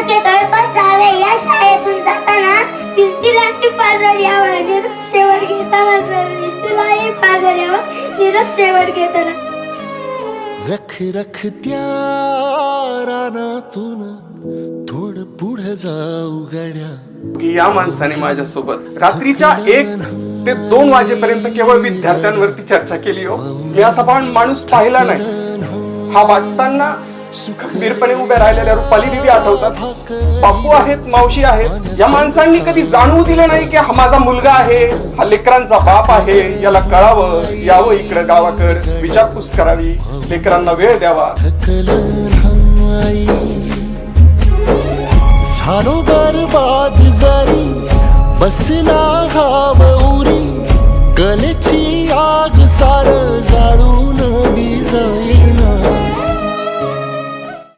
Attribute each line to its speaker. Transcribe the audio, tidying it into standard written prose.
Speaker 1: सारखे तळपत जावे. या शाळेतून जाताना भिंतीलाही पाजर यावर निरक्षेवर घेताना भिंतीलाही पाजर यावर निरक्षेवर घेताना.
Speaker 2: रख रख त्या रानातून थोडं पुढे जाऊ गड्या.
Speaker 3: की या माणसाने माझ्यासोबत रात्रीच्या 1 ते 2 वाजेपर्यंत केवळ विद्यार्थ्यांवरती चर्चा केली हो. मी असा पण माणूस पाहिला नाही. हा वाटताना खंबीरपणे उभे राहिलेल्या रुपाली दिदी आठवतात. बापू आहेत, मावशी आहेत. या माणसांनी कधी जाणवू दिलं नाही की हा माझा मुलगा आहे, हा लेकरांचा बाप आहे, याला कळावं, यावं इकडं गावाकड, विचारपूस करावी, लेकरांना वेळ द्यावा.
Speaker 2: झालो बरबाद जरी बसला हा उरी, कलेची आग सार